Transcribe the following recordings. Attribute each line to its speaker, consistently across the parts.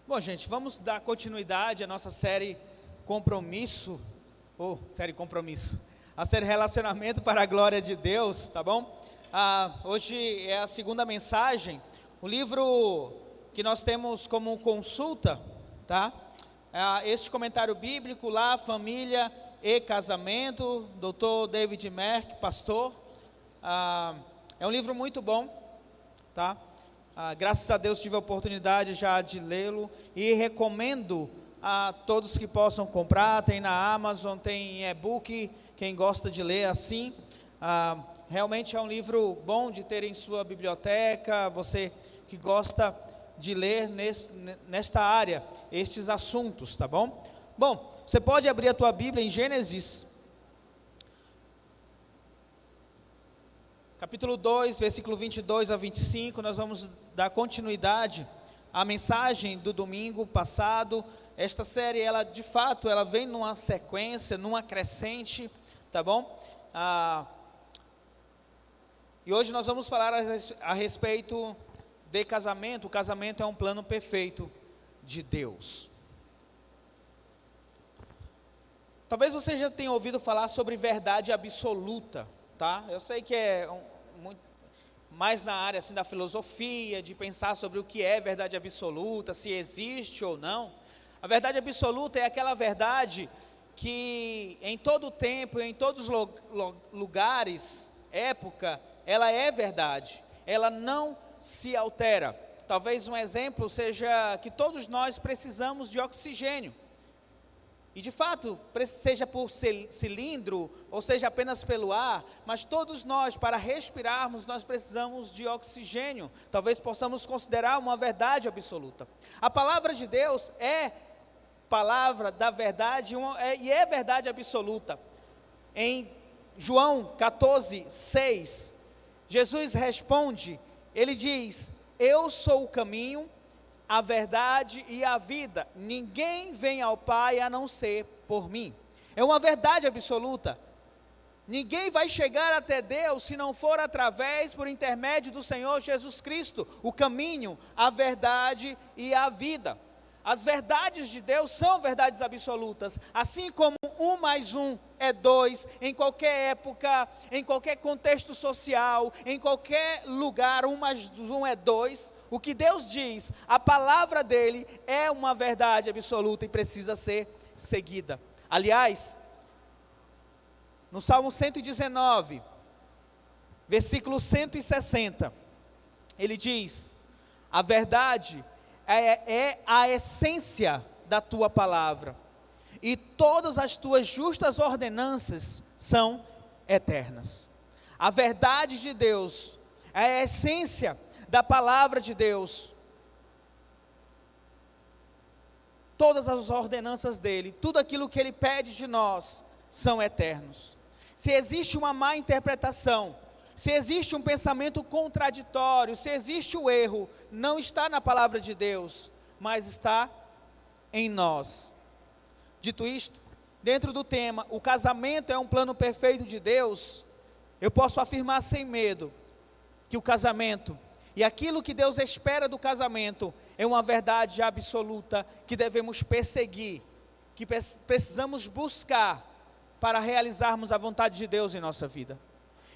Speaker 1: Bom, gente, vamos dar continuidade à nossa série Compromisso, a série Relacionamento para a Glória de Deus, tá bom? Hoje é a segunda mensagem, o livro que nós temos como consulta, tá? Este comentário bíblico lá, Família e Casamento, Dr. David Merck, pastor, é um livro muito bom, tá? Graças a Deus tive a oportunidade já de lê-lo e recomendo a todos que possam comprar. Tem na Amazon, tem em e-book, quem gosta de ler assim. Realmente é um livro bom de ter em sua biblioteca, você que gosta de ler nesta área, estes assuntos, tá bom? Bom, você pode abrir a tua Bíblia em Gênesis, capítulo 2, versículo 22 a 25, nós vamos dar continuidade à mensagem do domingo passado. Esta série, ela de fato, ela vem numa sequência, numa crescente, tá bom? E hoje nós vamos falar a respeito de casamento. O casamento é um plano perfeito de Deus. Talvez você já tenha ouvido falar sobre verdade absoluta, tá? Eu sei que é muito mais na área assim, da filosofia, de pensar sobre o que é verdade absoluta, se existe ou não. A verdade absoluta é aquela verdade que em todo tempo, em todos os lugares, época, ela é verdade, ela não se altera. Talvez um exemplo seja que todos nós precisamos de oxigênio. E de fato, seja por cilindro, ou seja apenas pelo ar, mas todos nós, para respirarmos, nós precisamos de oxigênio. Talvez possamos considerar uma verdade absoluta. A palavra de Deus é palavra da verdade e é verdade absoluta. Em João 14, 6, Jesus responde, ele diz: eu sou o caminho, a verdade e a vida, ninguém vem ao Pai a não ser por mim. É uma verdade absoluta. Ninguém vai chegar até Deus se não for por intermédio do Senhor Jesus Cristo, o caminho, a verdade e a vida. As verdades de Deus são verdades absolutas, assim como 1 mais 1 é 2, em qualquer época, em qualquer contexto social, em qualquer lugar, 1 mais 1 é 2, o que Deus diz, a palavra dele é uma verdade absoluta e precisa ser seguida. Aliás, no Salmo 119, versículo 160, ele diz, a verdade é a essência da tua palavra, e todas as tuas justas ordenanças são eternas. A verdade de Deus é a essência da palavra de Deus. Todas as ordenanças dele, tudo aquilo que ele pede de nós, são eternos. Se existe uma má interpretação, se existe um pensamento contraditório, se existe o erro, não está na palavra de Deus, mas está em nós. Dito isto, dentro do tema, o casamento é um plano perfeito de Deus, eu posso afirmar sem medo, que o casamento, e aquilo que Deus espera do casamento, é uma verdade absoluta, que devemos perseguir, que precisamos buscar, para realizarmos a vontade de Deus em nossa vida.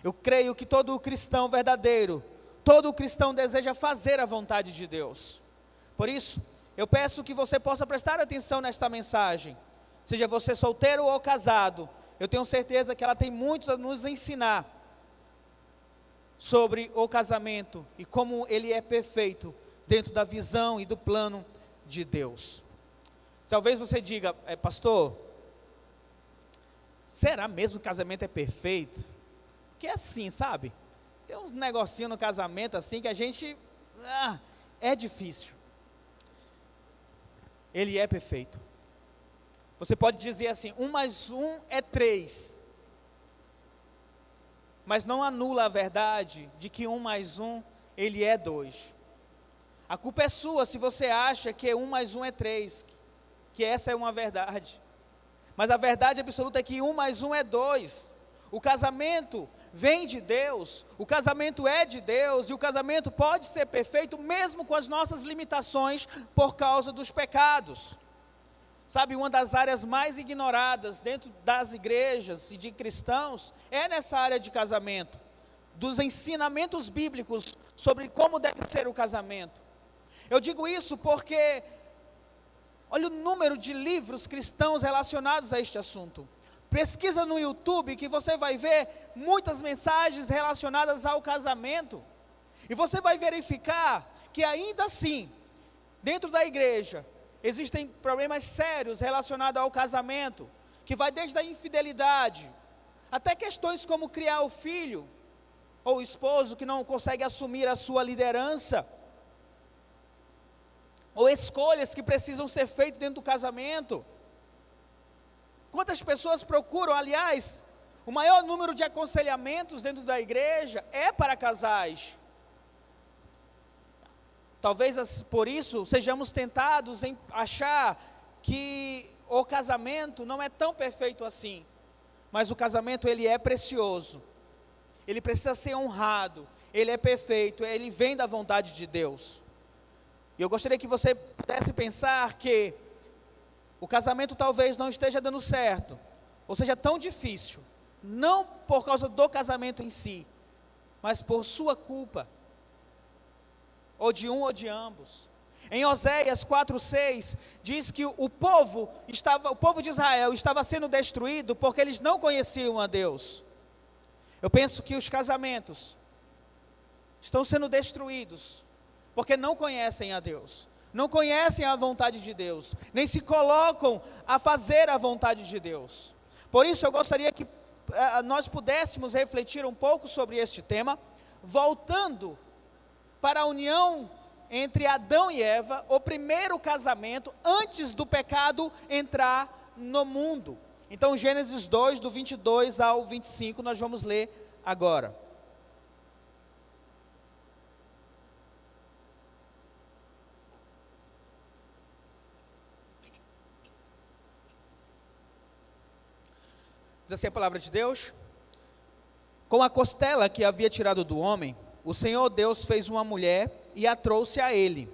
Speaker 1: Eu creio que todo cristão verdadeiro, todo cristão deseja fazer a vontade de Deus. Por isso, eu peço que você possa prestar atenção nesta mensagem. Seja você solteiro ou casado, eu tenho certeza que ela tem muito a nos ensinar sobre o casamento e como ele é perfeito dentro da visão e do plano de Deus. Talvez você diga, pastor, será mesmo que o casamento é perfeito? Porque é assim, sabe? Tem uns negocinhos no casamento assim que a gente, é difícil. Ele é perfeito. Você pode dizer assim, 1 mais 1 é 3. Mas não anula a verdade de que 1 mais 1, ele é 2. A culpa é sua se você acha que 1 mais 1 é 3, que essa é uma verdade. Mas a verdade absoluta é que 1 mais 1 é 2. O casamento vem de Deus, o casamento é de Deus, e o casamento pode ser perfeito mesmo com as nossas limitações por causa dos pecados. Sabe, uma das áreas mais ignoradas dentro das igrejas e de cristãos é nessa área de casamento, dos ensinamentos bíblicos sobre como deve ser o casamento. Eu digo isso porque, olha o número de livros cristãos relacionados a este assunto. Pesquisa no YouTube que você vai ver muitas mensagens relacionadas ao casamento. E você vai verificar que ainda assim, dentro da igreja, existem problemas sérios relacionados ao casamento, que vai desde a infidelidade, até questões como criar o filho, ou o esposo que não consegue assumir a sua liderança, ou escolhas que precisam ser feitas dentro do casamento. Quantas pessoas procuram, aliás, o maior número de aconselhamentos dentro da igreja é para casais. Talvez por isso sejamos tentados em achar que o casamento não é tão perfeito assim. Mas o casamento, ele é precioso. Ele precisa ser honrado. Ele é perfeito. Ele vem da vontade de Deus. E eu gostaria que você pudesse pensar que o casamento talvez não esteja dando certo, ou seja, tão difícil, não por causa do casamento em si, mas por sua culpa, ou de um ou de ambos. Em Oséias 4:6, diz que o povo de Israel estava sendo destruído porque eles não conheciam a Deus. Eu penso que os casamentos estão sendo destruídos porque não conhecem a Deus. Não conhecem a vontade de Deus, nem se colocam a fazer a vontade de Deus. Por isso eu gostaria que nós pudéssemos refletir um pouco sobre este tema, voltando para a união entre Adão e Eva, o primeiro casamento antes do pecado entrar no mundo. Então Gênesis 2, do 22 ao 25, nós vamos ler agora. Diz assim a palavra de Deus: com a costela que havia tirado do homem, o Senhor Deus fez uma mulher e a trouxe a ele.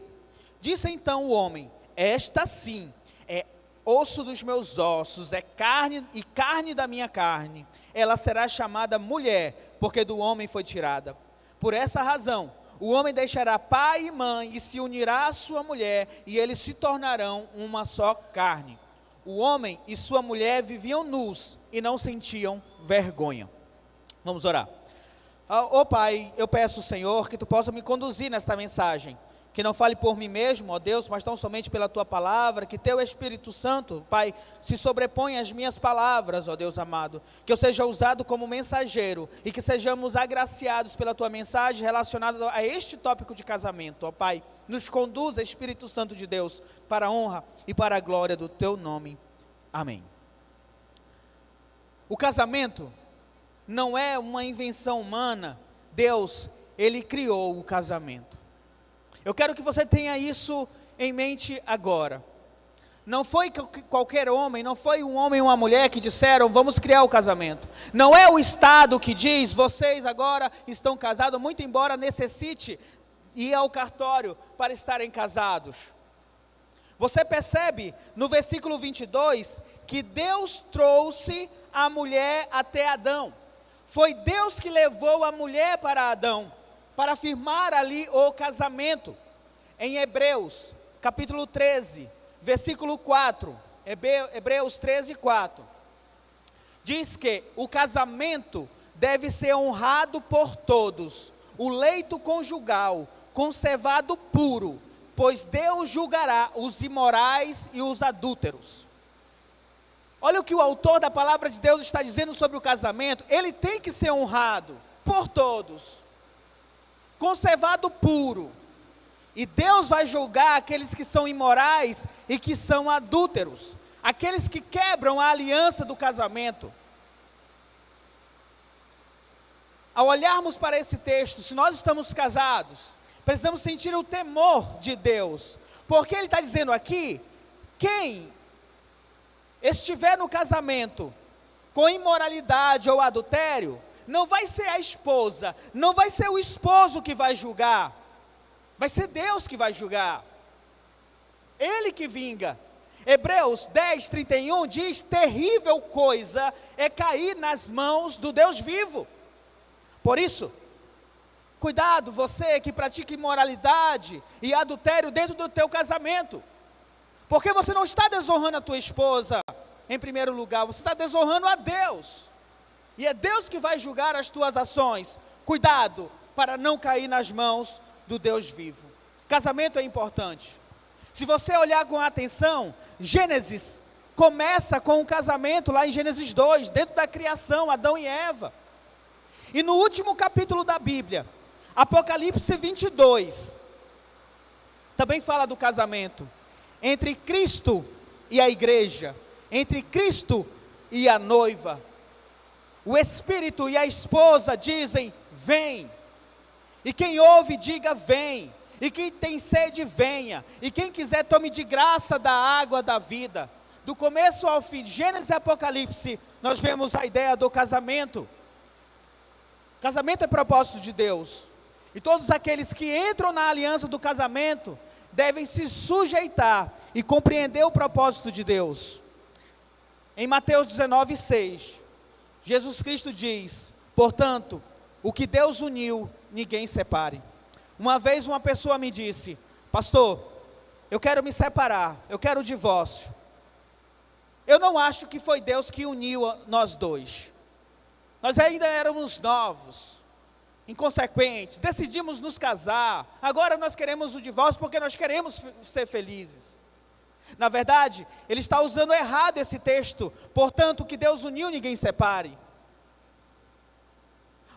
Speaker 1: Disse então o homem: esta sim é osso dos meus ossos, é carne e carne da minha carne. Ela será chamada mulher, porque do homem foi tirada. Por essa razão, o homem deixará pai e mãe e se unirá à sua mulher, e eles se tornarão uma só carne. O homem e sua mulher viviam nus e não sentiam vergonha. Vamos orar. Pai, eu peço, Senhor, que Tu possa me conduzir nesta mensagem, que não fale por mim mesmo, ó Deus, mas tão somente pela Tua palavra, que Teu Espírito Santo, Pai, se sobreponha às minhas palavras, ó Deus amado, que eu seja usado como mensageiro, e que sejamos agraciados pela Tua mensagem relacionada a este tópico de casamento, ó Pai. Nos conduza, Espírito Santo de Deus, para a honra e para a glória do Teu nome. Amém. O casamento não é uma invenção humana. Deus, Ele criou o casamento. Eu quero que você tenha isso em mente agora. Não foi qualquer homem, não foi um homem e uma mulher que disseram, vamos criar o casamento. Não é o Estado que diz, vocês agora estão casados, muito embora necessite ir ao cartório para estarem casados. Você percebe no versículo 22 que Deus trouxe a mulher até Adão. Foi Deus que levou a mulher para Adão, para firmar ali o casamento. Em Hebreus, capítulo 13, versículo 4, Hebreus 13, 4, diz que o casamento deve ser honrado por todos, o leito conjugal conservado puro, pois Deus julgará os imorais e os adúlteros. Olha o que o autor da palavra de Deus está dizendo sobre o casamento. Ele tem que ser honrado por todos, conservado puro. E Deus vai julgar aqueles que são imorais e que são adúlteros, aqueles que quebram a aliança do casamento. Ao olharmos para esse texto, se nós estamos casados, precisamos sentir o temor de Deus, porque Ele está dizendo aqui, quem estiver no casamento com imoralidade ou adultério, não vai ser a esposa, não vai ser o esposo que vai julgar, vai ser Deus que vai julgar, Ele que vinga. Hebreus 10, 31 diz: terrível coisa é cair nas mãos do Deus vivo. Por isso, cuidado, você que pratica imoralidade e adultério dentro do teu casamento, porque você não está desonrando a tua esposa em primeiro lugar, você está desonrando a Deus, e é Deus que vai julgar as tuas ações. Cuidado para não cair nas mãos do Deus vivo. Casamento é importante. Se você olhar com atenção, Gênesis começa com um casamento lá em Gênesis 2, dentro da criação, Adão e Eva. E no último capítulo da Bíblia, Apocalipse 22, também fala do casamento entre Cristo e a igreja, entre Cristo e a noiva. O Espírito e a esposa dizem: vem. E quem ouve, diga: vem. E quem tem sede, venha. E quem quiser, tome de graça da água da vida. Do começo ao fim, Gênesis e Apocalipse, nós vemos a ideia do casamento. Casamento é propósito de Deus. E todos aqueles que entram na aliança do casamento devem se sujeitar e compreender o propósito de Deus. Em Mateus 19, 6, Jesus Cristo diz: portanto, o que Deus uniu, ninguém separe. Uma vez uma pessoa me disse: pastor, eu quero me separar, eu quero o divórcio. Eu não acho que foi Deus que uniu nós dois. Nós ainda éramos novos, inconsequentes, decidimos nos casar, agora nós queremos o divórcio porque nós queremos ser felizes. Na verdade, ele está usando errado esse texto, portanto, o que Deus uniu, ninguém separe.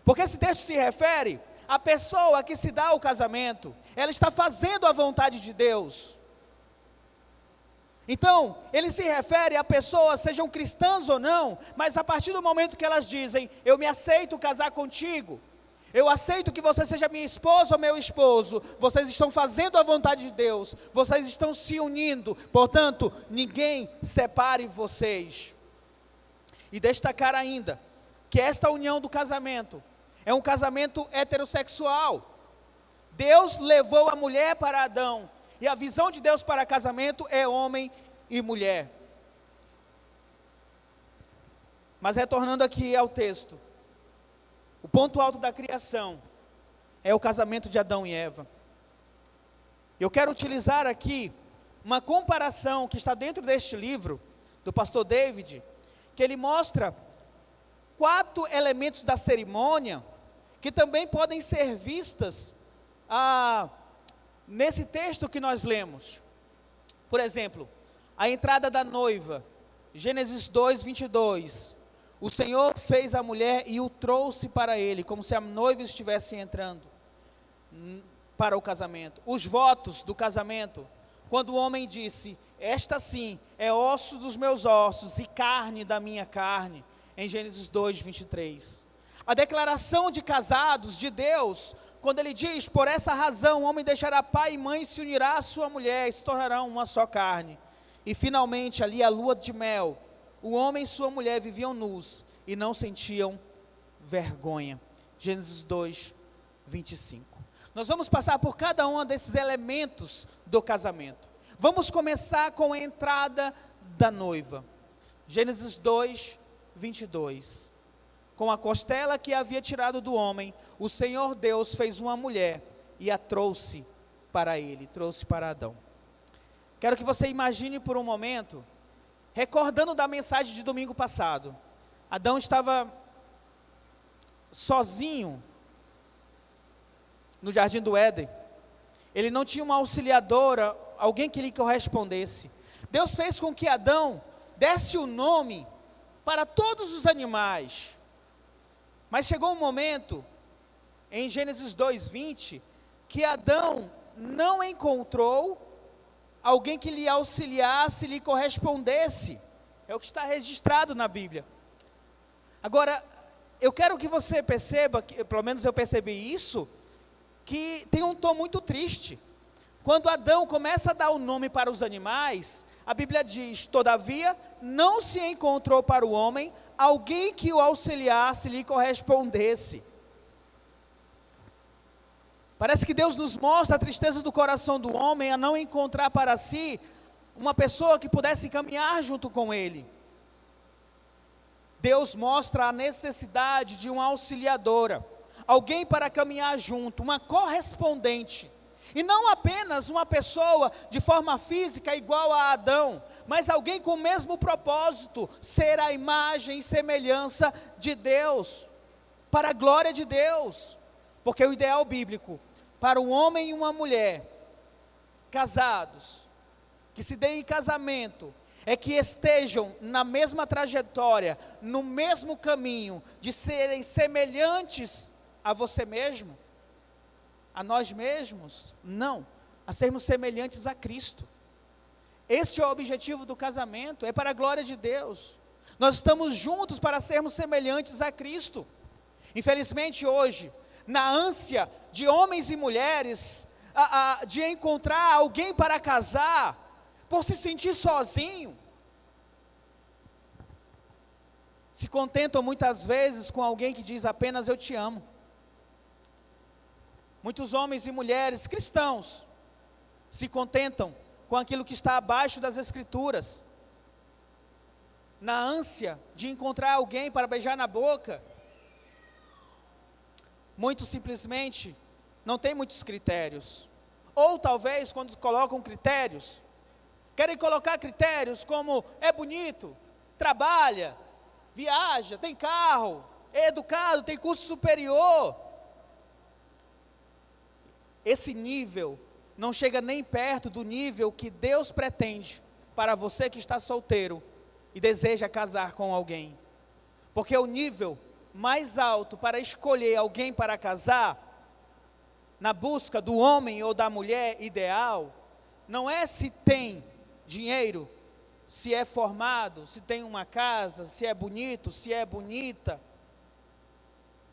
Speaker 1: Porque esse texto se refere à pessoa que se dá ao casamento, ela está fazendo a vontade de Deus. Então, ele se refere a pessoas, sejam cristãs ou não, mas a partir do momento que elas dizem: eu me aceito casar contigo, eu aceito que você seja minha esposa ou meu esposo, vocês estão fazendo a vontade de Deus, vocês estão se unindo, portanto, ninguém separe vocês. E destacar ainda, que esta união do casamento, é um casamento heterossexual. Deus levou a mulher para Adão, e a visão de Deus para casamento é homem e mulher. Mas retornando aqui ao texto, o ponto alto da criação é o casamento de Adão e Eva. Eu quero utilizar aqui uma comparação que está dentro deste livro, do pastor David, que ele mostra 4 elementos da cerimônia, que também podem ser vistas nesse texto que nós lemos. Por exemplo, a entrada da noiva, Gênesis 2, 22. O Senhor fez a mulher e o trouxe para ele, como se a noiva estivesse entrando para o casamento. Os votos do casamento, quando o homem disse: esta sim é osso dos meus ossos e carne da minha carne, em Gênesis 2, 23. A declaração de casados de Deus, quando ele diz: por essa razão o homem deixará pai e mãe e se unirá à sua mulher, e se tornarão uma só carne. E finalmente ali a lua de mel, o homem e sua mulher viviam nus e não sentiam vergonha. Gênesis 2, 25. Nós vamos passar por cada um desses elementos do casamento. Vamos começar com a entrada da noiva. Gênesis 2, 22. Com a costela que havia tirado do homem, o Senhor Deus fez uma mulher e a trouxe para ele, trouxe para Adão. Quero que você imagine por um momento, recordando da mensagem de domingo passado. Adão estava sozinho no jardim do Éden. Ele não tinha uma auxiliadora, alguém que lhe correspondesse. Deus fez com que Adão desse o nome para todos os animais. Mas chegou um momento, em Gênesis 2:20, que Adão não encontrou alguém que lhe auxiliasse, lhe correspondesse. É o que está registrado na Bíblia. Agora, eu quero que você perceba, pelo menos eu percebi isso, que tem um tom muito triste. Quando Adão começa a dar o nome para os animais, a Bíblia diz: todavia, não se encontrou para o homem alguém que o auxiliasse e lhe correspondesse. Parece que Deus nos mostra a tristeza do coração do homem a não encontrar para si uma pessoa que pudesse caminhar junto com ele. Deus mostra a necessidade de uma auxiliadora, alguém para caminhar junto, uma correspondente. E não apenas uma pessoa de forma física igual a Adão, mas alguém com o mesmo propósito, ser a imagem e semelhança de Deus, para a glória de Deus. Porque o ideal bíblico, para um homem e uma mulher, casados, que se deem em casamento, é que estejam na mesma trajetória, no mesmo caminho, de serem semelhantes a você mesmo, a nós mesmos, não, a sermos semelhantes a Cristo. Este é o objetivo do casamento, é para a glória de Deus. Nós estamos juntos para sermos semelhantes a Cristo. Infelizmente hoje, na ânsia de homens e mulheres, de encontrar alguém para casar, por se sentir sozinho, se contentam muitas vezes com alguém que diz apenas eu te amo. Muitos homens e mulheres cristãos se contentam com aquilo que está abaixo das Escrituras, na ânsia de encontrar alguém para beijar na boca. Muitos simplesmente não têm muitos critérios, ou talvez quando colocam critérios, querem colocar critérios como é bonito, trabalha, viaja, tem carro, é educado, tem curso superior. Esse nível não chega nem perto do nível que Deus pretende para você que está solteiro e deseja casar com alguém. Porque o nível mais alto para escolher alguém para casar, na busca do homem ou da mulher ideal, não é se tem dinheiro, se é formado, se tem uma casa, se é bonito, se é bonita,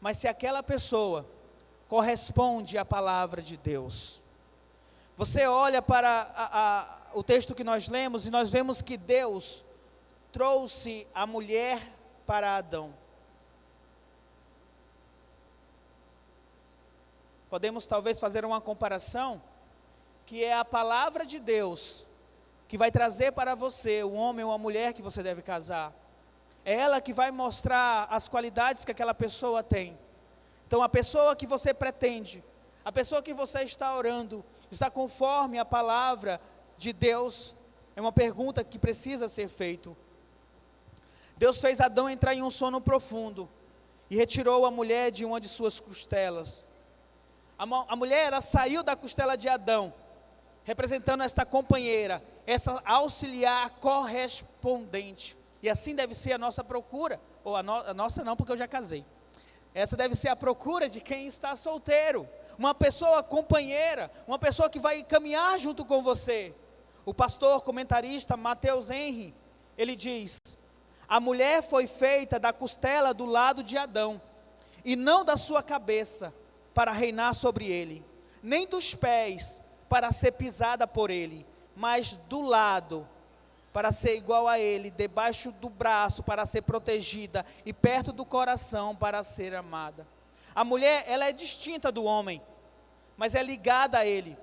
Speaker 1: mas se aquela pessoa corresponde à palavra de Deus. Você olha para o texto que nós lemos e nós vemos que Deus trouxe a mulher para Adão. Podemos talvez fazer uma comparação, que é a palavra de Deus que vai trazer para você o homem ou a mulher que você deve casar. É ela que vai mostrar as qualidades que aquela pessoa tem. Então a pessoa que você pretende, a pessoa que você está orando, está conforme a palavra de Deus? É uma pergunta que precisa ser feita. Deus fez Adão entrar em um sono profundo e retirou a mulher de uma de suas costelas. A mulher, ela saiu da costela de Adão, representando esta companheira, essa auxiliar correspondente. E assim deve ser a nossa procura, ou a nossa não, porque eu já casei. Essa deve ser a procura de quem está solteiro, uma pessoa companheira, uma pessoa que vai caminhar junto com você. O pastor comentarista Mateus Henry, ele diz: a mulher foi feita da costela do lado de Adão, e não da sua cabeça, para reinar sobre ele, nem dos pés, para ser pisada por ele, mas do lado, para ser igual a ele, debaixo do braço, para ser protegida, e perto do coração, para ser amada. A mulher, ela é distinta do homem, mas é ligada a ele.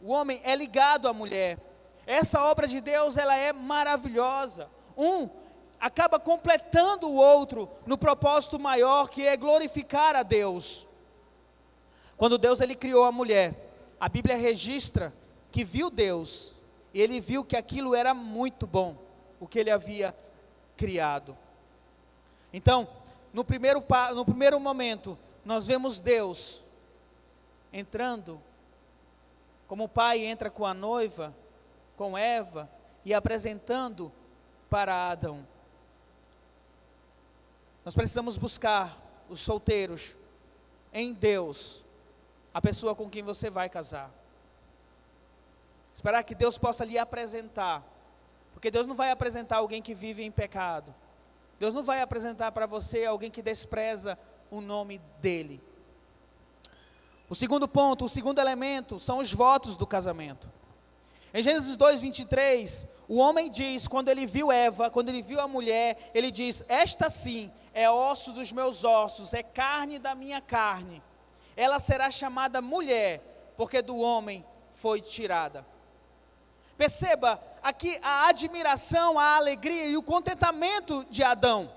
Speaker 1: O homem é ligado à mulher. Essa obra de Deus, ela é maravilhosa. Um acaba completando o outro no propósito maior, que é glorificar a Deus. Quando Deus ele criou a mulher, a Bíblia registra que viu Deus, e ele viu que aquilo era muito bom, o que ele havia criado. Então, no primeiro momento, nós vemos Deus entrando, como o pai entra com a noiva, com Eva, e apresentando para Adão. Nós precisamos buscar, os solteiros, em Deus, a pessoa com quem você vai casar. Esperar que Deus possa lhe apresentar, porque Deus não vai apresentar alguém que vive em pecado. Deus não vai apresentar para você alguém que despreza o nome dEle. O segundo ponto, o segundo elemento, são os votos do casamento. Em Gênesis 2:23, o homem diz, quando ele viu Eva, quando ele viu a mulher, ele diz: esta sim é osso dos meus ossos, é carne da minha carne. Ela será chamada mulher, porque do homem foi tirada. Perceba aqui a admiração, a alegria e o contentamento de Adão.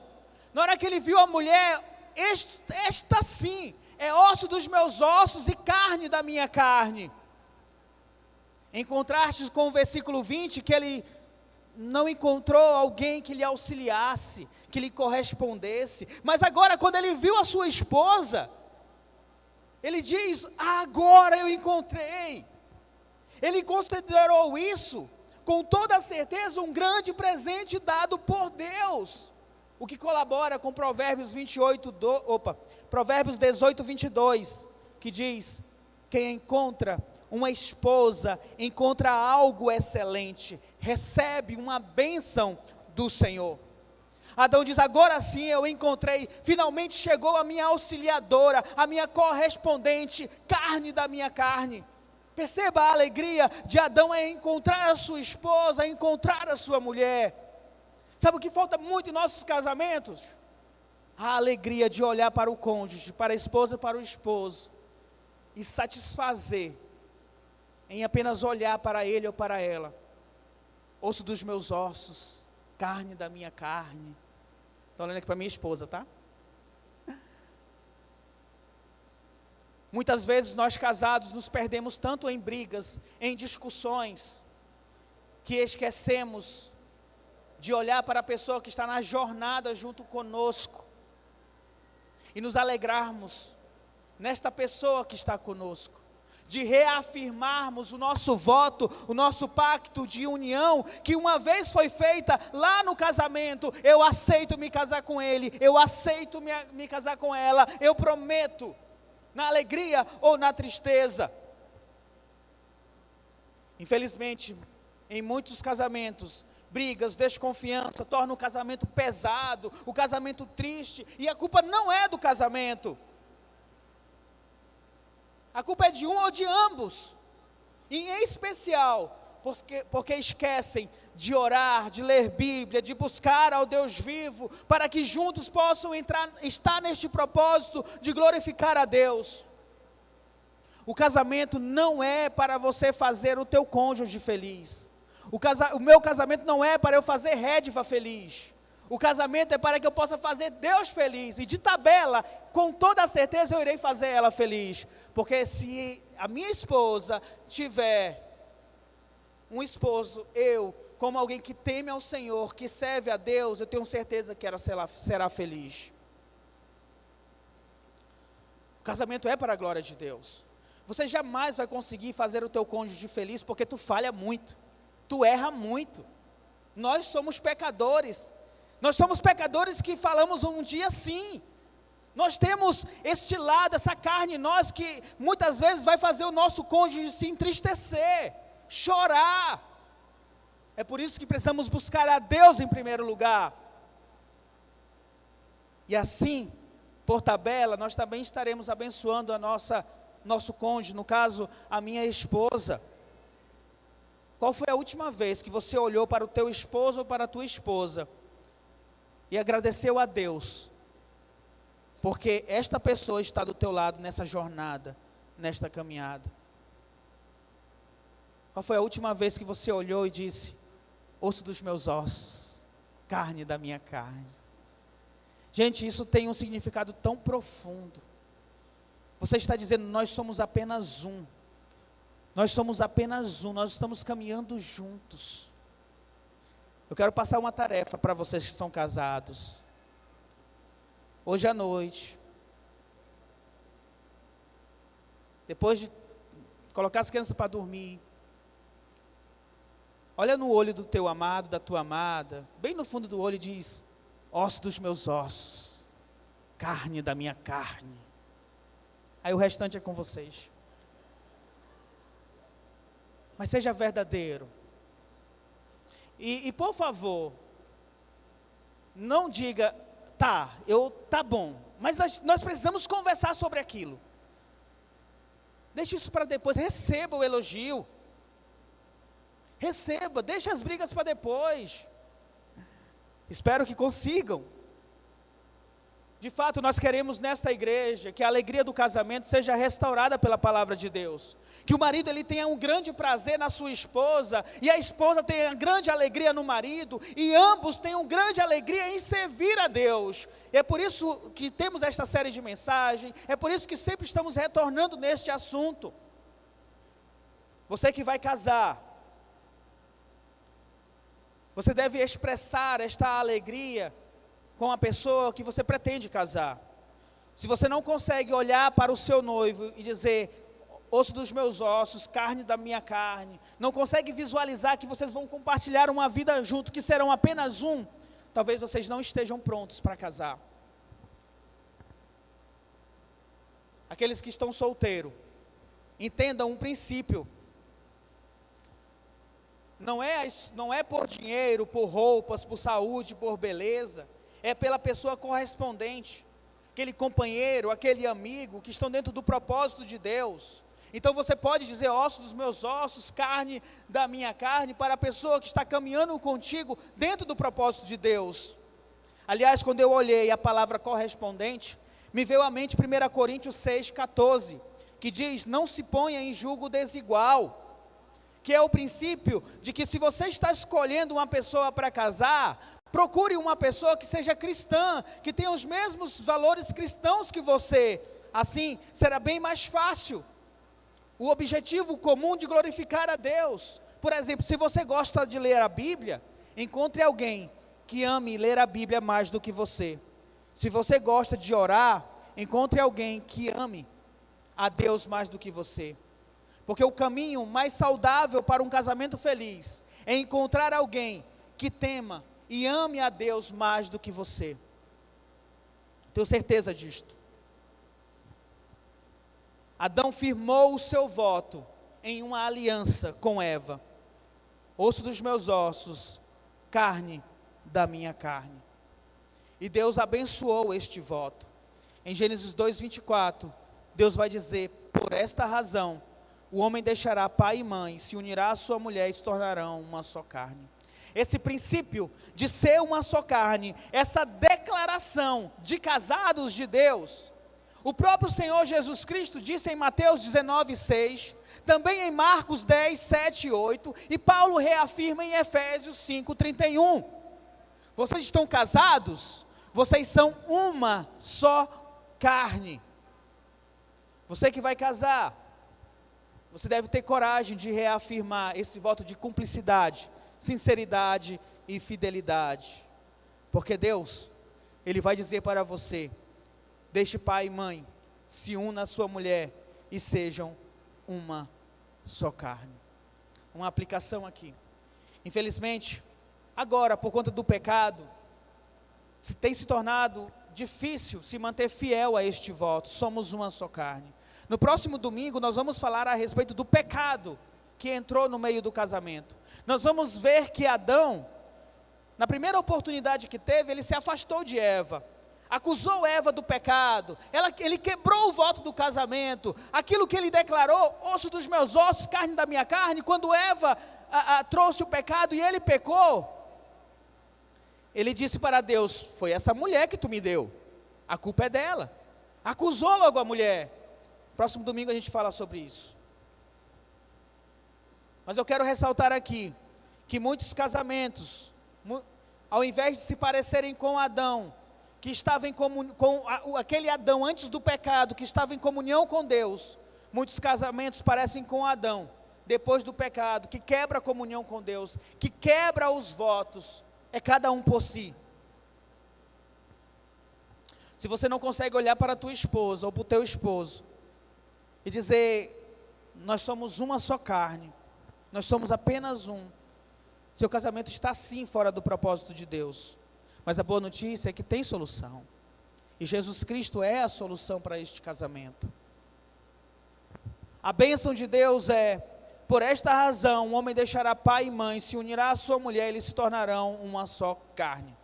Speaker 1: Na hora que ele viu a mulher, esta sim é osso dos meus ossos e carne da minha carne. Em contraste com o versículo 20, que ele não encontrou alguém que lhe auxiliasse, que lhe correspondesse. Mas agora, quando ele viu a sua esposa, ele diz: agora eu encontrei. Ele considerou isso, com toda certeza, um grande presente dado por Deus. O que colabora com Provérbios 18:22, que diz: quem encontra uma esposa, encontra algo excelente, recebe uma bênção do Senhor. Adão diz: agora sim eu encontrei, finalmente chegou a minha auxiliadora, a minha correspondente, carne da minha carne. Perceba a alegria de Adão em encontrar a sua esposa, encontrar a sua mulher. Sabe o que falta muito em nossos casamentos? A alegria de olhar para o cônjuge, para a esposa, para o esposo, e satisfazer em apenas olhar para ele ou para ela. Osso dos meus ossos, carne da minha carne. Estou olhando aqui para minha esposa, tá? Muitas vezes nós casados nos perdemos tanto em brigas, em discussões, que esquecemos de olhar para a pessoa que está na jornada junto conosco e nos alegrarmos nesta pessoa que está conosco, de reafirmarmos o nosso voto, o nosso pacto de união, que uma vez foi feita lá no casamento. Eu aceito me casar com ele, eu aceito me casar com ela, eu prometo, na alegria ou na tristeza. Infelizmente, em muitos casamentos, brigas, desconfiança, tornam o casamento pesado, o casamento triste, e a culpa não é do casamento. A culpa é de um ou de ambos, e em especial, porque esquecem de orar, de ler Bíblia, de buscar ao Deus vivo, para que juntos possam estar neste propósito de glorificar a Deus. O casamento não é para você fazer o teu cônjuge feliz. O meu casamento não é para eu fazer Rédiva feliz. O casamento é para que eu possa fazer Deus feliz. E de tabela, com toda certeza eu irei fazer ela feliz. Porque se a minha esposa tiver um esposo, eu, como alguém que teme ao Senhor, que serve a Deus, eu tenho certeza que ela será feliz. O casamento é para a glória de Deus. Você jamais vai conseguir fazer o teu cônjuge feliz, porque tu falha muito, tu erra muito. Nós somos pecadores. Nós somos pecadores que falamos um dia sim. Nós temos este lado, essa carne em nós, que muitas vezes vai fazer o nosso cônjuge se entristecer, chorar. É por isso que precisamos buscar a Deus em primeiro lugar. E assim, por tabela, nós também estaremos abençoando nosso cônjuge, no caso, a minha esposa. Qual foi a última vez que você olhou para o teu esposo ou para a tua esposa e agradeceu a Deus, porque esta pessoa está do teu lado nessa jornada, nesta caminhada? Qual foi a última vez que você olhou e disse: osso dos meus ossos, carne da minha carne? Gente, isso tem um significado tão profundo. Você está dizendo: nós somos apenas um. Nós somos apenas um, nós estamos caminhando juntos. Eu quero passar uma tarefa para vocês que são casados. Hoje à noite, depois de colocar as crianças para dormir, olha no olho do teu amado, da tua amada, bem no fundo do olho, e diz: osso dos meus ossos, carne da minha carne. Aí o restante é com vocês. Mas seja verdadeiro. E por favor, não diga: tá bom, mas nós precisamos conversar sobre aquilo. Deixe isso para depois, receba o elogio. Receba, deixe as brigas para depois. Espero que consigam. De fato, nós queremos nesta igreja que a alegria do casamento seja restaurada pela palavra de Deus. Que o marido ele tenha um grande prazer na sua esposa, e a esposa tenha grande alegria no marido, e ambos tenham grande alegria em servir a Deus. E é por isso que temos esta série de mensagens, é por isso que sempre estamos retornando neste assunto. Você que vai casar, você deve expressar esta alegria com a pessoa que você pretende casar. Se você não consegue olhar para o seu noivo e dizer, osso dos meus ossos, carne da minha carne, não consegue visualizar que vocês vão compartilhar uma vida junto, que serão apenas um, talvez vocês não estejam prontos para casar. Aqueles que estão solteiros, entendam um princípio. Não é por dinheiro, por roupas, por saúde, por beleza. É pela pessoa correspondente, aquele companheiro, aquele amigo que estão dentro do propósito de Deus. Então você pode dizer osso dos meus ossos, carne da minha carne, para a pessoa que está caminhando contigo dentro do propósito de Deus. Aliás, quando eu olhei a palavra correspondente, me veio à mente 1 Coríntios 6,14, que diz, não se ponha em julgo desigual, que é o princípio de que se você está escolhendo uma pessoa para casar, procure uma pessoa que seja cristã, que tenha os mesmos valores cristãos que você. Assim, será bem mais fácil. O objetivo comum de glorificar a Deus. Por exemplo, se você gosta de ler a Bíblia, encontre alguém que ame ler a Bíblia mais do que você. Se você gosta de orar, encontre alguém que ame a Deus mais do que você. Porque o caminho mais saudável para um casamento feliz é encontrar alguém que tema e ame a Deus mais do que você. Tenho certeza disto. Adão firmou o seu voto em uma aliança com Eva. Osso dos meus ossos, carne da minha carne. E Deus abençoou este voto. Em Gênesis 2:24, Deus vai dizer, por esta razão, o homem deixará pai e mãe, se unirá à sua mulher e se tornarão uma só carne. Esse princípio de ser uma só carne, essa declaração de casados de Deus, o próprio Senhor Jesus Cristo disse em Mateus 19:6, também em Marcos 10, 7 e 8, e Paulo reafirma em Efésios 5:31. Vocês estão casados? Vocês são uma só carne. Você que vai casar, você deve ter coragem de reafirmar esse voto de cumplicidade, sinceridade e fidelidade, porque Deus, Ele vai dizer para você, deixe pai e mãe, se una à sua mulher e sejam uma só carne. Uma aplicação aqui, infelizmente, agora por conta do pecado, tem se tornado difícil se manter fiel a este voto, somos uma só carne. No próximo domingo nós vamos falar a respeito do pecado que entrou no meio do casamento. Nós vamos ver que Adão, na primeira oportunidade que teve, ele se afastou de Eva, acusou Eva do pecado, ele quebrou o voto do casamento, aquilo que ele declarou, osso dos meus ossos, carne da minha carne, quando Eva trouxe o pecado e ele pecou, ele disse para Deus, foi essa mulher que tu me deu, a culpa é dela, acusou logo a mulher. Próximo domingo a gente fala sobre isso. Mas eu quero ressaltar aqui, que muitos casamentos, ao invés de se parecerem com Adão, que estava em aquele Adão antes do pecado, que estava em comunhão com Deus, muitos casamentos parecem com Adão, depois do pecado, que quebra a comunhão com Deus, que quebra os votos, é cada um por si. Se você não consegue olhar para a tua esposa ou para o teu esposo, e dizer, nós somos uma só carne, nós somos apenas um, seu casamento está sim fora do propósito de Deus, mas a boa notícia é que tem solução, e Jesus Cristo é a solução para este casamento. A bênção de Deus é, por esta razão, o homem deixará pai e mãe, se unirá à sua mulher, e eles se tornarão uma só carne.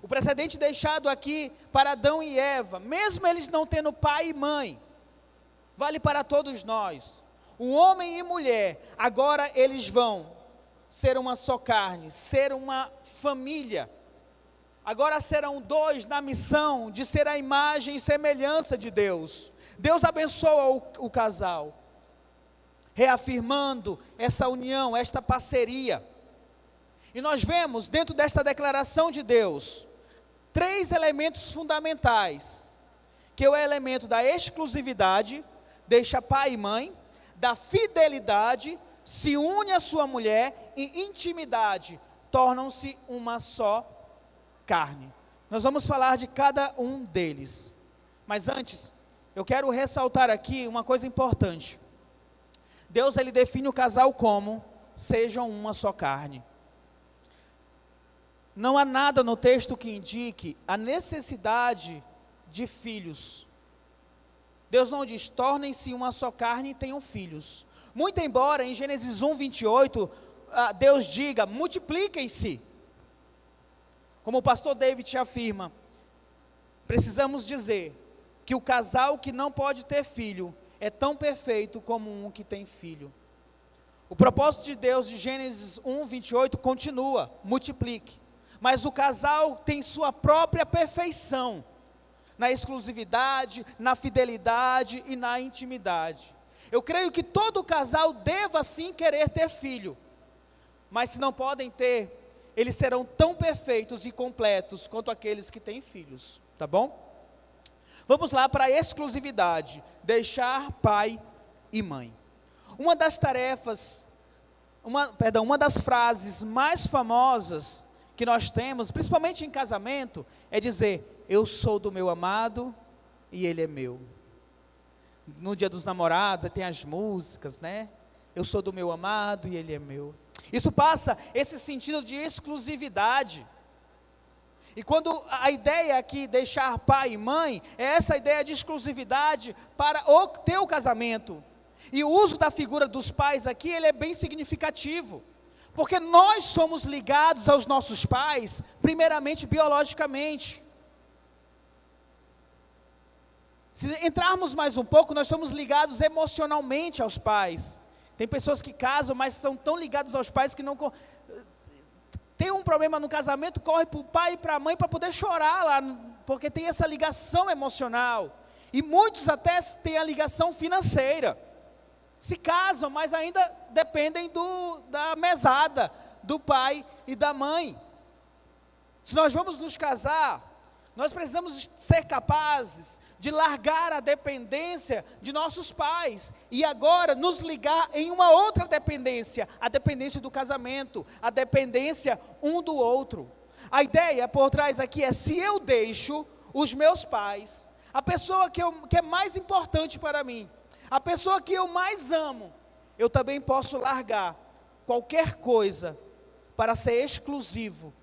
Speaker 1: O precedente deixado aqui para Adão e Eva, mesmo eles não tendo pai e mãe, vale para todos nós. O homem e mulher, agora eles vão ser uma só carne, ser uma família. Agora serão dois na missão de ser a imagem e semelhança de Deus. Deus abençoa o casal, reafirmando essa união, esta parceria. E nós vemos dentro desta declaração de Deus, 3 elementos fundamentais, que é o elemento da exclusividade, deixa pai e mãe, da fidelidade, se une à sua mulher, e intimidade, tornam-se uma só carne. Nós vamos falar de cada um deles. Mas antes, eu quero ressaltar aqui uma coisa importante. Deus, ele define o casal como sejam uma só carne. Não há nada no texto que indique a necessidade de filhos. Deus não diz, tornem-se uma só carne e tenham filhos. Muito embora em Gênesis 1, 28, Deus diga, multipliquem-se. Como o pastor David afirma, precisamos dizer que o casal que não pode ter filho é tão perfeito como um que tem filho. O propósito de Deus de Gênesis 1, 28 continua, multiplique. Mas o casal tem sua própria perfeição, na exclusividade, na fidelidade e na intimidade. Eu creio que todo casal deva sim querer ter filho, mas se não podem ter, eles serão tão perfeitos e completos quanto aqueles que têm filhos, tá bom? Vamos lá para a exclusividade, deixar pai e mãe. Uma das tarefas, uma das frases mais famosas que nós temos, principalmente em casamento, é dizer, eu sou do meu amado e ele é meu. No dia dos namorados, tem as músicas, né? Eu sou do meu amado e ele é meu. Isso passa esse sentido de exclusividade. E quando a ideia aqui, deixar pai e mãe, é essa ideia de exclusividade para o teu casamento. E o uso da figura dos pais aqui, ele é bem significativo. Porque nós somos ligados aos nossos pais, primeiramente biologicamente. Se entrarmos mais um pouco, nós somos ligados emocionalmente aos pais. Tem pessoas que casam, mas são tão ligados aos pais que não... Tem um problema no casamento, corre para o pai e para a mãe para poder chorar lá, porque tem essa ligação emocional. E muitos até têm a ligação financeira. Se casam, mas ainda dependem da mesada, do pai e da mãe. Se nós vamos nos casar, nós precisamos ser capazes de largar a dependência de nossos pais, e agora nos ligar em uma outra dependência, a dependência do casamento, a dependência um do outro. A ideia por trás aqui é, se eu deixo os meus pais, a pessoa que é mais importante para mim, a pessoa que eu mais amo, eu também posso largar qualquer coisa para ser exclusivo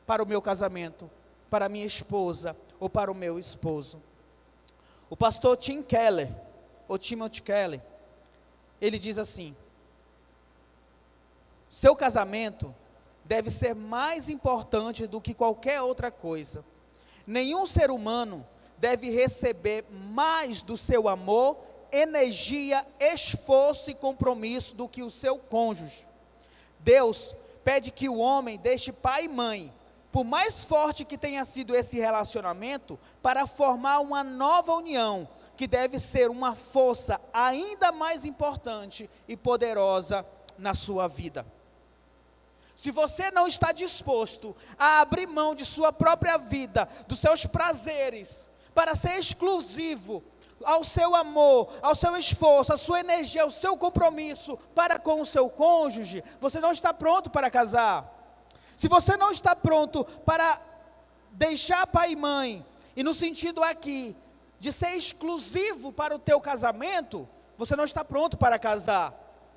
Speaker 1: para o meu casamento, para a minha esposa ou para o meu esposo. O pastor Tim Keller, ou Timothy Keller, ele diz assim, seu casamento deve ser mais importante do que qualquer outra coisa. Nenhum ser humano deve receber mais do seu amor, energia, esforço e compromisso do que o seu cônjuge. Deus pede que o homem deixe pai e mãe, por mais forte que tenha sido esse relacionamento, para formar uma nova união, que deve ser uma força ainda mais importante e poderosa na sua vida. Se você não está disposto a abrir mão de sua própria vida, dos seus prazeres, para ser exclusivo ao seu amor, ao seu esforço, à sua energia, ao seu compromisso para com o seu cônjuge, você não está pronto para casar. Se você não está pronto para deixar pai e mãe, e no sentido aqui, de ser exclusivo para o teu casamento, você não está pronto para casar,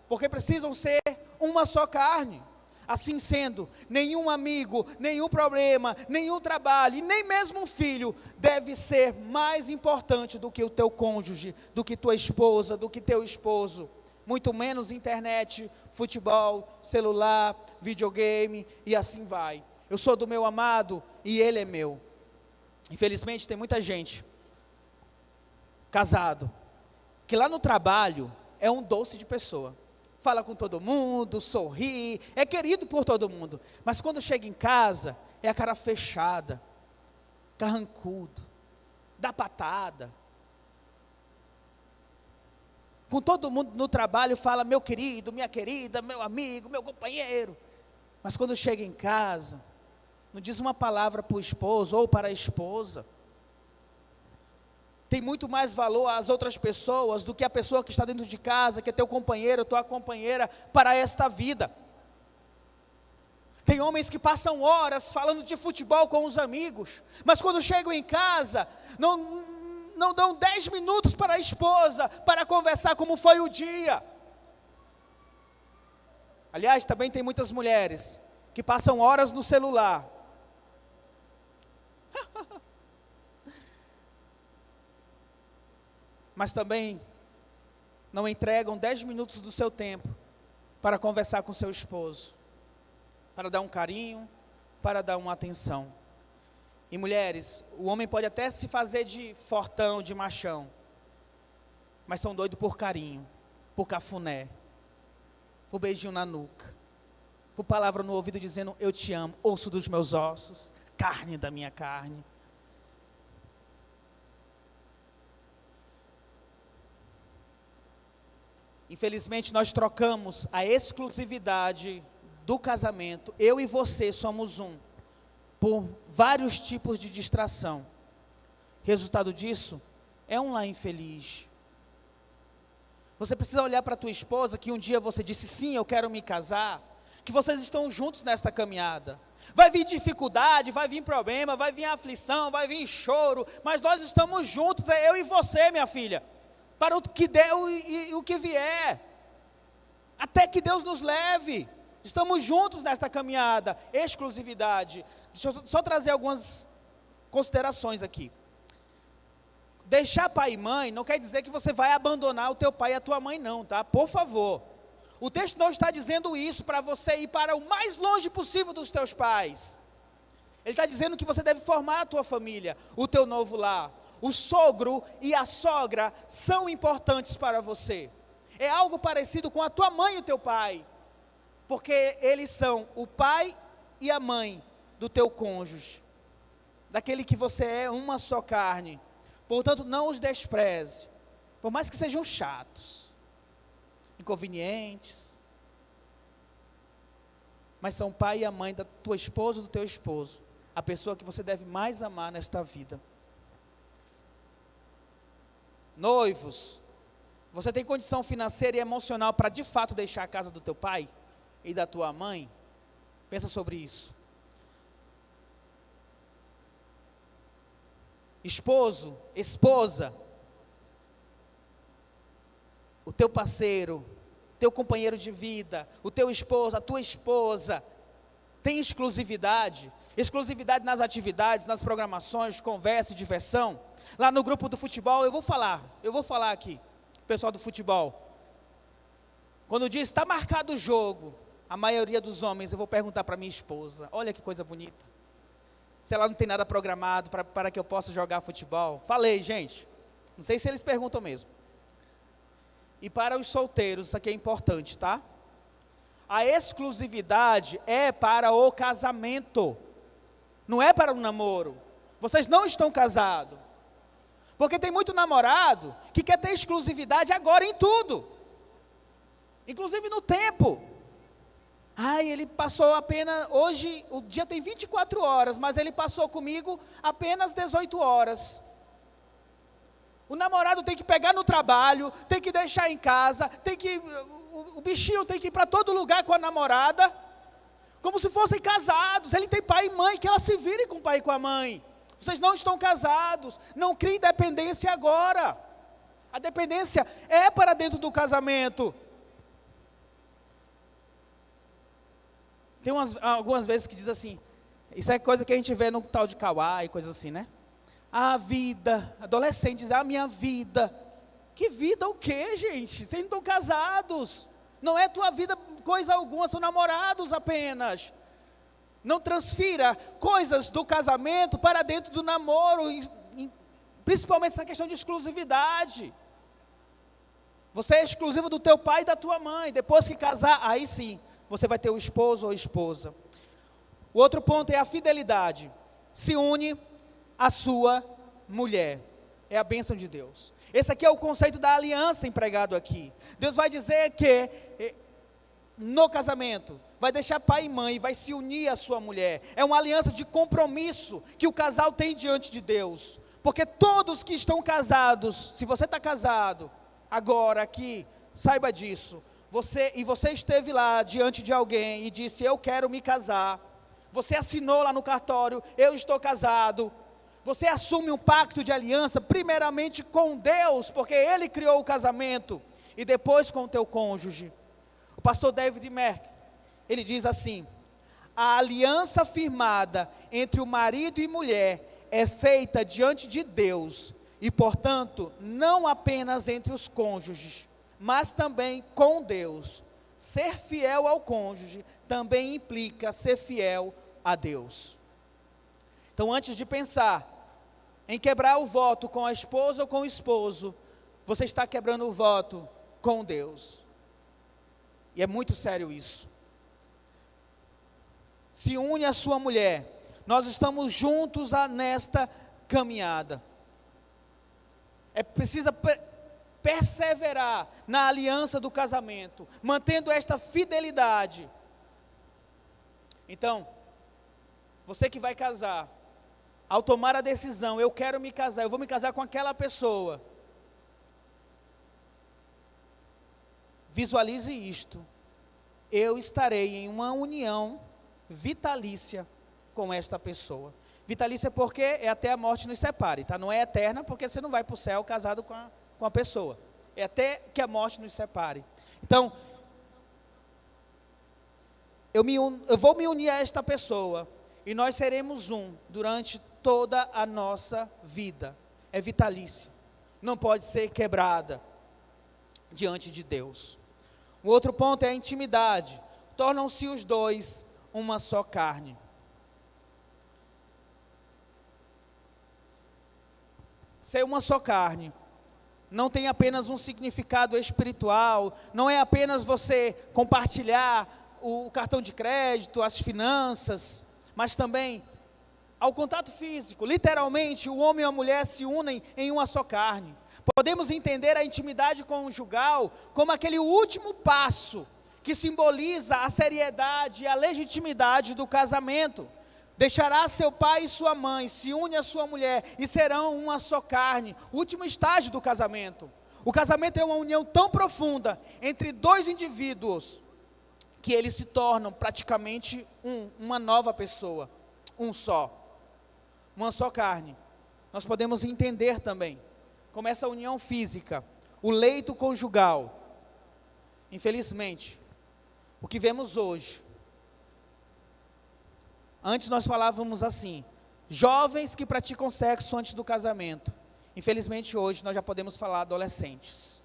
Speaker 1: porque precisam ser uma só carne. Assim sendo, nenhum amigo, nenhum problema, nenhum trabalho, e nem mesmo um filho, deve ser mais importante do que o teu cônjuge, do que tua esposa, do que teu esposo. Muito menos internet, futebol, celular, videogame e assim vai. Eu sou do meu amado e ele é meu. Infelizmente tem muita gente casado, que lá no trabalho é um doce de pessoa. fala com todo mundo, sorri, é querido por todo mundo. Mas quando chega em casa, é a cara fechada, carrancudo, dá patada. Com todo mundo no trabalho fala meu querido, minha querida, meu amigo, meu companheiro. Mas quando chega em casa, não diz uma palavra para o esposo ou para a esposa. Tem muito mais valor às outras pessoas do que a pessoa que está dentro de casa, que é teu companheiro, tua companheira, para esta vida. Tem homens que passam horas falando de futebol com os amigos, mas quando chegam em casa, não dão 10 minutos para a esposa, para conversar como foi o dia. Aliás, também tem muitas mulheres que passam horas no celular. Mas também não entregam 10 minutos do seu tempo para conversar com seu esposo, para dar um carinho, para dar uma atenção. E mulheres, o homem pode até se fazer de fortão, de machão, mas são doidos por carinho, por cafuné, por beijinho na nuca, por palavra no ouvido dizendo eu te amo, osso dos meus ossos, carne da minha carne. Infelizmente nós trocamos a exclusividade do casamento, eu e você somos um, por vários tipos de distração. Resultado disso é um lar infeliz. Você precisa olhar para a tua esposa que um dia você disse sim, eu quero me casar, que vocês estão juntos nesta caminhada. Vai vir dificuldade, vai vir problema, vai vir aflição, vai vir choro, mas nós estamos juntos, é eu e você, minha filha, para o que der e o que vier, até que Deus nos leve. Estamos juntos nesta caminhada, exclusividade. Deixa eu só trazer algumas considerações aqui. Deixar pai e mãe não quer dizer que você vai abandonar o teu pai e a tua mãe não, tá? Por favor. O texto não está dizendo isso para você ir para o mais longe possível dos teus pais. Ele está dizendo que você deve formar a tua família, o teu novo lar. O sogro e a sogra são importantes para você. É algo parecido com a tua mãe e o teu pai. Porque eles são o pai e a mãe do teu cônjuge. Daquele que você é uma só carne. Portanto, não os despreze. Por mais que sejam chatos, inconvenientes. Mas são o pai e a mãe da tua esposa ou do teu esposo. A pessoa que você deve mais amar nesta vida. Noivos, você tem condição financeira e emocional para de fato deixar a casa do teu pai e da tua mãe? Pensa sobre isso. Esposo, esposa, o teu parceiro, teu companheiro de vida, o teu esposo, a tua esposa, tem exclusividade? Exclusividade nas atividades, nas programações, conversa e diversão? Lá no grupo do futebol, eu vou falar aqui, pessoal do futebol. Quando diz, está marcado o jogo, a maioria dos homens, eu vou perguntar para minha esposa, olha que coisa bonita. Se ela não tem nada programado para que eu possa jogar futebol. Falei, gente, não sei se eles perguntam mesmo. E para os solteiros, isso aqui é importante, tá? A exclusividade é para o casamento, não é para o namoro. Vocês não estão casados. Porque tem muito namorado que quer ter exclusividade agora em tudo. Inclusive no tempo. Ai, ele passou apenas, hoje o dia tem 24 horas, mas ele passou comigo apenas 18 horas. O namorado tem que pegar no trabalho, tem que deixar em casa, o bichinho tem que ir para todo lugar com a namorada, como se fossem casados. Ele tem pai e mãe, que ela se vire com o pai e com a mãe. Vocês não estão casados, não criem dependência agora. A dependência é para dentro do casamento. Tem algumas vezes que diz assim, isso é coisa que a gente vê no tal de Kauai, coisa assim, né? A vida, adolescente diz, a minha vida. Que vida o quê, gente? Vocês não estão casados. Não é tua vida coisa alguma, são namorados apenas. Não transfira coisas do casamento para dentro do namoro, principalmente essa questão de exclusividade. Você é exclusivo do teu pai e da tua mãe. Depois que casar, aí sim, você vai ter o esposo ou esposa. O outro ponto é a fidelidade. Se une à sua mulher. É a bênção de Deus. Esse aqui é o conceito da aliança empregado aqui. Deus vai dizer que no casamento vai deixar pai e mãe e vai se unir à sua mulher. É uma aliança de compromisso que o casal tem diante de Deus. Porque todos que estão casados, se você está casado agora aqui, saiba disso. Você esteve lá diante de alguém e disse: eu quero me casar. Você assinou lá no cartório: eu estou casado. Você assume um pacto de aliança, primeiramente com Deus, porque Ele criou o casamento, e depois com o teu cônjuge. O pastor David Merck, ele diz assim: a aliança firmada entre o marido e mulher é feita diante de Deus, e portanto, não apenas entre os cônjuges, mas também com Deus. Ser fiel ao cônjuge também implica ser fiel a Deus. Então, antes de pensar em quebrar o voto com a esposa ou com o esposo, você está quebrando o voto com Deus. E é muito sério isso. Se une à sua mulher. Nós estamos juntos nesta caminhada. Precisa perseverar na aliança do casamento, mantendo esta fidelidade. Então, você que vai casar, ao tomar a decisão: eu quero me casar, eu vou me casar com aquela pessoa, visualize isto: eu estarei em uma união vitalícia com esta pessoa. Vitalícia porque é até a morte nos separe, tá? Não é eterna, porque você não vai para o céu casado com a pessoa. É até que a morte nos separe. Então, eu vou me unir a esta pessoa, e nós seremos um durante toda a nossa vida. É vitalícia. Não pode ser quebrada diante de Deus. O outro ponto é a intimidade. Tornam-se os dois uma só carne. Ser uma só carne não tem apenas um significado espiritual, não é apenas você compartilhar o cartão de crédito, as finanças, mas também ao contato físico. Literalmente, o homem e a mulher se unem em uma só carne. Podemos entender a intimidade conjugal como aquele último passo que simboliza a seriedade e a legitimidade do casamento. Deixará seu pai e sua mãe, se une à sua mulher e serão uma só carne. O último estágio do casamento. O casamento é uma união tão profunda entre dois indivíduos que eles se tornam praticamente uma nova pessoa, uma só carne. Nós podemos entender também como essa união física, o leito conjugal. Infelizmente, o que vemos hoje, antes nós falávamos assim: jovens que praticam sexo antes do casamento. Infelizmente hoje nós já podemos falar adolescentes.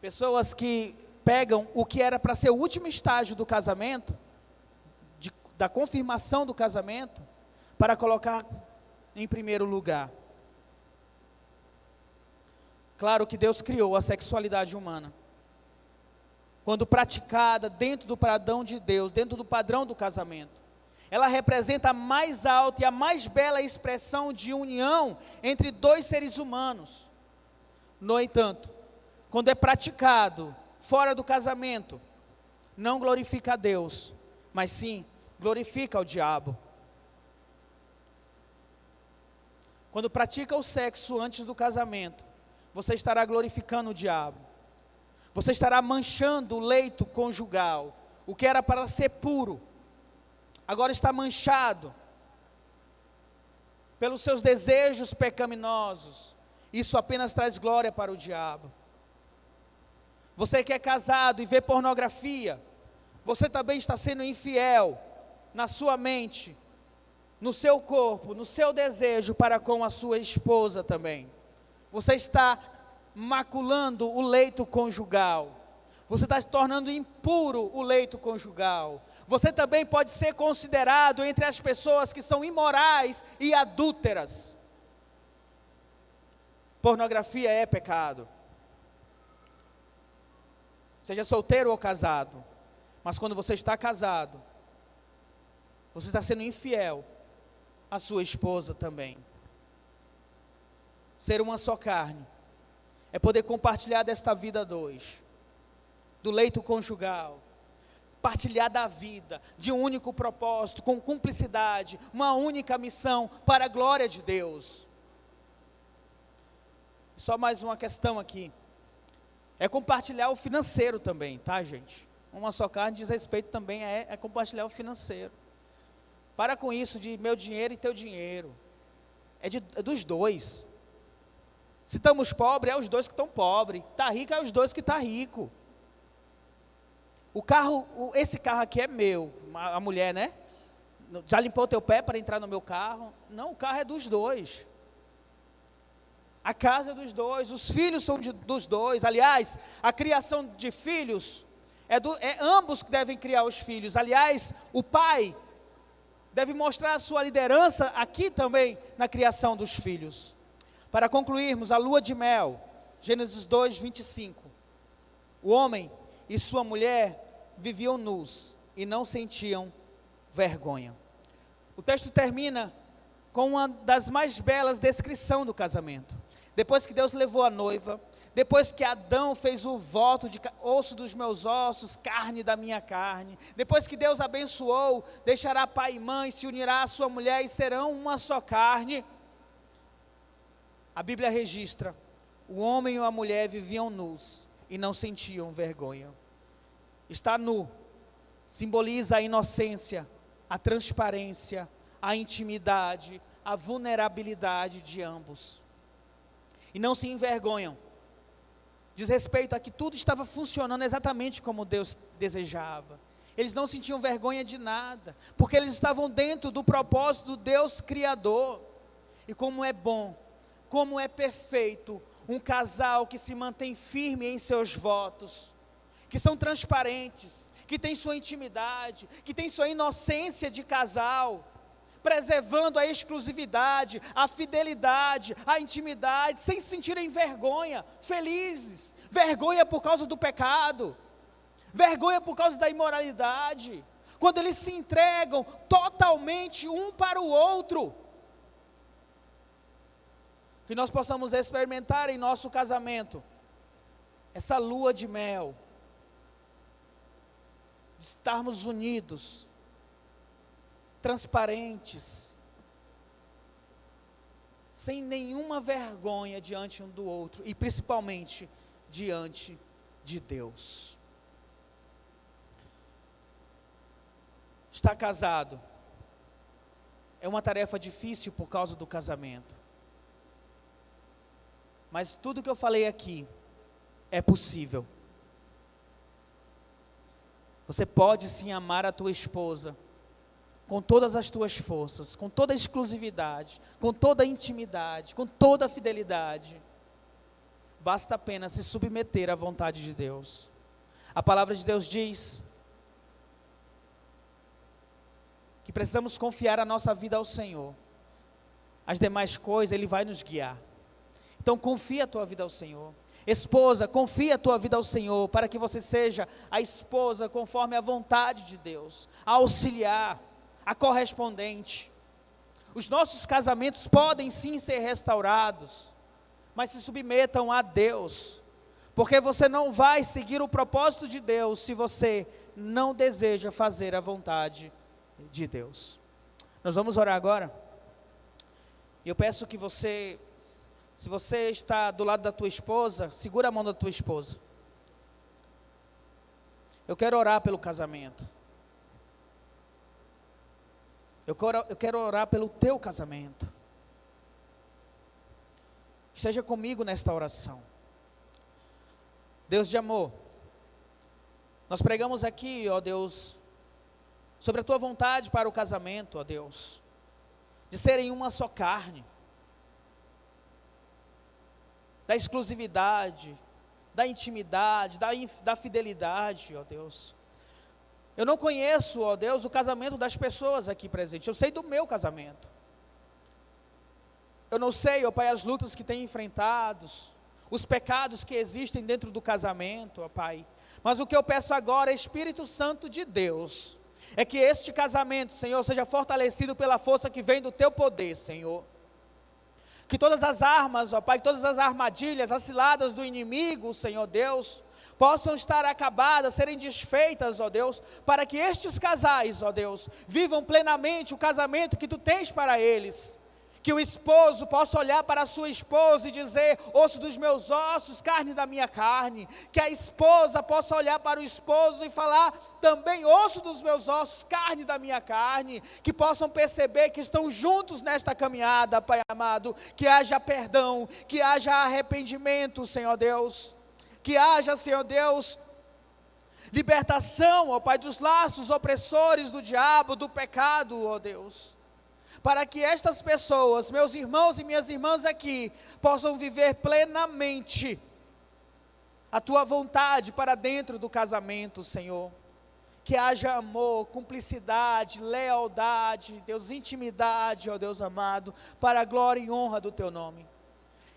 Speaker 1: Pessoas que pegam o que era para ser o último estágio do casamento, da confirmação do casamento, para colocar em primeiro lugar. Claro que Deus criou a sexualidade humana. Quando praticada dentro do padrão de Deus, dentro do padrão do casamento, ela representa a mais alta e a mais bela expressão de união entre dois seres humanos. No entanto, quando é praticado fora do casamento, não glorifica a Deus, mas sim glorifica o diabo. Quando pratica o sexo antes do casamento, você estará glorificando o diabo. Você estará manchando o leito conjugal. O que era para ser puro, agora está manchado pelos seus desejos pecaminosos. Isso apenas traz glória para o diabo. Você que é casado e vê pornografia, você também está sendo infiel na sua mente, no seu corpo, no seu desejo para com a sua esposa também. Você está maculando o leito conjugal. Você está se tornando impuro o leito conjugal. Você também pode ser considerado entre as pessoas que são imorais e adúlteras. Pornografia é pecado. Seja solteiro ou casado. Mas quando você está casado, você está sendo infiel à sua esposa também. Ser uma só carne é poder compartilhar desta vida a dois, do leito conjugal, partilhar da vida, de um único propósito, com cumplicidade, uma única missão para a glória de Deus. Só mais uma questão aqui, é compartilhar o financeiro também, tá, gente? Uma só carne diz respeito também é compartilhar o financeiro. Para com isso de meu dinheiro e teu dinheiro, é dos dois. Se estamos pobres, é os dois que estão pobres, está rico, é os dois que estão ricos. Esse carro aqui é meu, a mulher, né? Já limpou teu pé para entrar no meu carro? Não, o carro é dos dois. A casa é dos dois, os filhos são dos dois. Aliás, a criação de filhos, é ambos que devem criar os filhos. Aliás, o pai deve mostrar a sua liderança aqui também na criação dos filhos. Para concluirmos, a lua de mel, Gênesis 2, 25. O homem e sua mulher viviam nus e não sentiam vergonha. O texto termina com uma das mais belas descrições do casamento. Depois que Deus levou a noiva, depois que Adão fez o voto de osso dos meus ossos, carne da minha carne, depois que Deus abençoou, deixará pai e mãe, se unirá à sua mulher e serão uma só carne. A Bíblia registra, o homem e a mulher viviam nus e não sentiam vergonha. Estar nu simboliza a inocência, a transparência, a intimidade, a vulnerabilidade de ambos. E não se envergonham. Diz respeito a que tudo estava funcionando exatamente como Deus desejava. Eles não sentiam vergonha de nada, porque eles estavam dentro do propósito do Deus Criador. E como é bom, como é perfeito, um casal que se mantém firme em seus votos, que são transparentes, que tem sua intimidade, que tem sua inocência de casal, preservando a exclusividade, a fidelidade, a intimidade, sem sentirem vergonha, felizes. Vergonha por causa do pecado, vergonha por causa da imoralidade, quando eles se entregam totalmente um para o outro. Que nós possamos experimentar em nosso casamento essa lua de mel, de estarmos unidos, transparentes, sem nenhuma vergonha diante um do outro e principalmente diante de Deus. Estar casado é uma tarefa difícil por causa do casamento. Mas tudo que eu falei aqui é possível. Você pode sim amar a tua esposa com todas as tuas forças, com toda a exclusividade, com toda a intimidade, com toda a fidelidade. Basta apenas se submeter à vontade de Deus. A palavra de Deus diz que precisamos confiar a nossa vida ao Senhor. As demais coisas Ele vai nos guiar. Então confia a tua vida ao Senhor. Esposa, confia a tua vida ao Senhor, para que você seja a esposa conforme a vontade de Deus, a auxiliar, a correspondente. Os nossos casamentos podem sim ser restaurados, mas se submetam a Deus, porque você não vai seguir o propósito de Deus se você não deseja fazer a vontade de Deus. Nós vamos orar agora. E eu peço que você, se você está do lado da tua esposa, segura a mão da tua esposa. Eu quero orar pelo casamento. Eu quero orar pelo teu casamento. Esteja comigo nesta oração. Deus de amor, nós pregamos aqui, ó Deus, sobre a tua vontade para o casamento, ó Deus, de serem uma só carne, da exclusividade, da intimidade, da fidelidade, ó Deus. Eu não conheço, ó Deus, o casamento das pessoas aqui presentes, eu sei do meu casamento. Eu não sei, ó Pai, as lutas que têm enfrentados, os pecados que existem dentro do casamento, ó Pai. Mas o que eu peço agora, Espírito Santo de Deus, é que este casamento, Senhor, seja fortalecido pela força que vem do Teu poder, Senhor. Que todas as armas, ó Pai, todas as armadilhas, as ciladas do inimigo, Senhor Deus, possam estar acabadas, serem desfeitas, ó Deus, para que estes casais, ó Deus, vivam plenamente o casamento que Tu tens para eles. Que o esposo possa olhar para a sua esposa e dizer, osso dos meus ossos, carne da minha carne. Que a esposa possa olhar para o esposo e falar também, osso dos meus ossos, carne da minha carne. Que possam perceber que estão juntos nesta caminhada, Pai amado. Que haja perdão, que haja arrependimento, Senhor Deus. Que haja, Senhor Deus, libertação, ó Pai, dos laços opressores do diabo, do pecado, ó Deus. Para que estas pessoas, meus irmãos e minhas irmãs aqui, possam viver plenamente a Tua vontade para dentro do casamento, Senhor. Que haja amor, cumplicidade, lealdade, Deus, intimidade, ó Deus amado, para a glória e honra do Teu nome.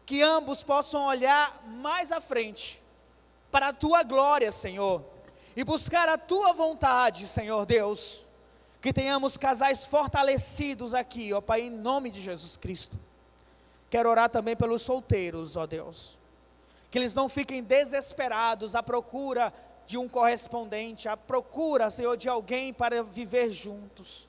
Speaker 1: Que ambos possam olhar mais à frente, para a Tua glória, Senhor, e buscar a Tua vontade, Senhor Deus. Que tenhamos casais fortalecidos aqui, ó Pai, em nome de Jesus Cristo. Quero orar também pelos solteiros, ó Deus. Que eles não fiquem desesperados à procura de um correspondente, à procura, Senhor, de alguém para viver juntos.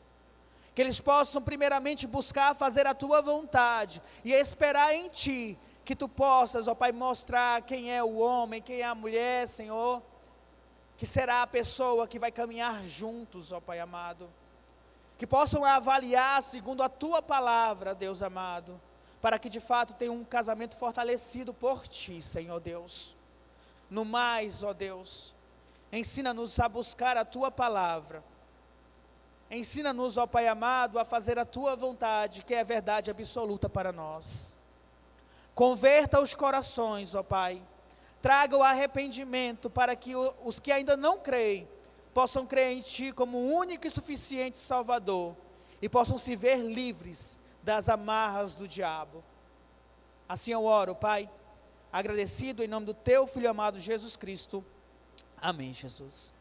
Speaker 1: Que eles possam primeiramente buscar fazer a Tua vontade e esperar em Ti, que Tu possas, ó Pai, mostrar quem é o homem, quem é a mulher, Senhor, que será a pessoa que vai caminhar juntos, ó Pai amado. Que possam avaliar segundo a Tua palavra, Deus amado, para que de fato tenham um casamento fortalecido por Ti, Senhor Deus. No mais, ó Deus, ensina-nos a buscar a Tua palavra. Ensina-nos, ó Pai amado, a fazer a Tua vontade, que é a verdade absoluta para nós. Converta os corações, ó Pai. Traga o arrependimento para que os que ainda não creem, possam crer em Ti como único e suficiente Salvador, e possam se ver livres das amarras do diabo. Assim eu oro, Pai, agradecido em nome do Teu Filho amado Jesus Cristo. Amém, Jesus.